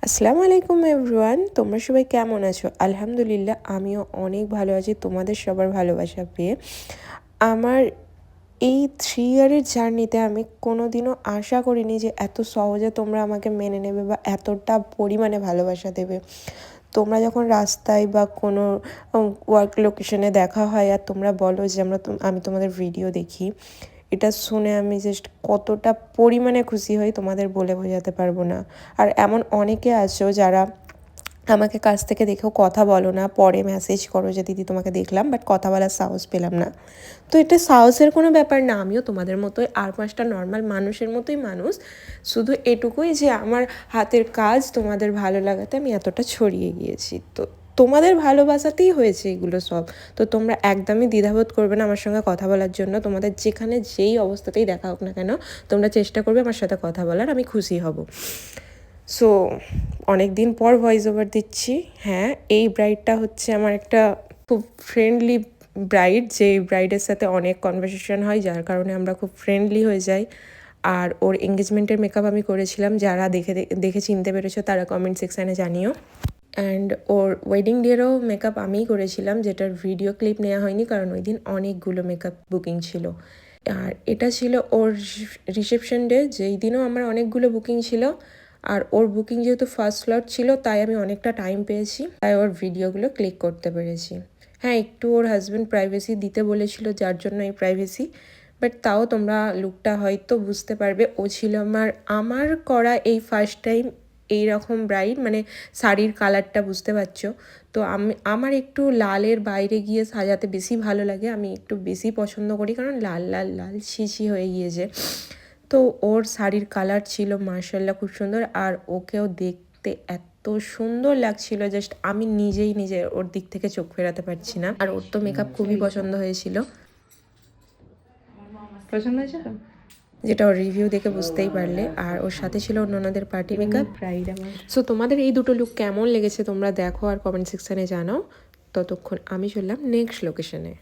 আসসালামু আলাইকুম এভরিওয়ান, তোমরা সবাই কেমন আছো? আলহামদুলিল্লাহ আমিও অনেক ভালো আছি তোমাদের সবার ভালোবাসা পেয়ে। আমার এই 3 ইয়ারের জার্নিতে আমি কোনোদিনও আশা করিনি যে এত সহজে তোমরা আমাকে মেনে নেবে বা এতটা পরিমাণে ভালোবাসা দেবে। তোমরা যখন রাস্তায় বা কোনো ওয়ার্ক লোকেশনে দেখা হয় আর তোমরা বলো যে আমি তোমাদের ভিডিও দেখি, এটা শুনে আমি জাস্ট কতটা পরিমাণে খুশি হই তোমাদের বলে বোঝাতে পারবো না। আর এমন অনেকে আছো যারা আমাকে কাছ থেকে দেখেও কথা বলো না, পরে মেসেজ করো যে দিদি তোমাকে দেখলাম বাট কথা বলার সাহস পেলাম না। তো এটা সাহসের কোনো ব্যাপার না, আমিও তোমাদের মতোই আর 5টা নর্মাল মানুষের মতোই মানুষ। শুধু এটুকুই যে আমার হাতের কাজ তোমাদের ভালো লাগাতে আমি এতটা ছড়িয়ে গিয়েছি। তো তোমাদের ভালোবাসাতেই হয়েছে এগুলো সব। তো তোমরা একদমই দ্বিধাবোধ করবে না আমার সঙ্গে কথা বলার জন্য। তোমাদের যেখানে যেই অবস্থাতেই দেখা হোক না কেন তোমরা চেষ্টা করবে আমার সাথে কথা বলার, আমি খুশি হব। সো অনেক দিন পর ভয়েস ওভার দিচ্ছি। হ্যাঁ, এই ব্রাইডটা হচ্ছে আমার একটা খুব ফ্রেন্ডলি ব্রাইড, যে ব্রাইডের সাথে অনেক কনভারসেশন হয়, যার কারণে আমরা খুব ফ্রেন্ডলি হয়ে যাই। আর ওর এঙ্গেজমেন্টের মেকআপ আমি করেছিলাম, যারা দেখে চিনতে পেরেছো তারা কমেন্ট সেকশানে জানিও। অ্যান্ড ওর ওয়েডিং ডেরও মেকআপ আমিই করেছিলাম, যেটার ভিডিও ক্লিপ নেওয়া হয়নি কারণ ওই দিন অনেকগুলো মেকআপ বুকিং ছিল। আর এটা ছিল ওর রিসেপশন ডে, যেই দিনও আমার অনেকগুলো বুকিং ছিল। আর ওর বুকিং যেহেতু ফার্স্ট স্লট ছিল তাই আমি অনেকটা টাইম পেয়েছি, তাই ওর ভিডিওগুলো ক্লিক করতে পেরেছি। হ্যাঁ, একটু ওর হাজব্যান্ড প্রাইভেসি দিতে বলেছিল, যার জন্য এই প্রাইভেসি। বাট তাও তোমরা লুকটা হয়তো বুঝতে পারবে, ও ছিল আমার করা এই ফার্স্ট টাইম এইরকম ব্রাইড, মানে শাড়ির কালারটা বুঝতে পারছো। তো আমার একটু লালের বাইরে গিয়ে সাজাতে বেশি ভালো লাগে, আমি একটু বেশি পছন্দ করি কারণ লাল লাল লাল ছিছি হয়ে গিয়েছে। তো ওর শাড়ির কালার ছিল মাশাআল্লাহ খুব সুন্দর, আর ওকেও দেখতে এত সুন্দর লাগছিল, জাস্ট আমি নিজে ওর দিক থেকে চোখ ফেরাতে পারছি না। আর ওর তো মেকআপ খুবই পছন্দ হয়েছিল, পছন্দ হয়েছে তো, যেটা ওর রিভিউ দেখে বুঝতেই পারলে। আর ওর সাথে ছিল অন্যদের পার্টি মেকআপ। ব্রাইড আমার। সো তোমাদের এই দুটো লুক কেমন লেগেছে তোমরা দেখো আর কমেন্ট সেকশানে জানাও। ততক্ষণ আমি চললাম নেক্সট লোকেশনে।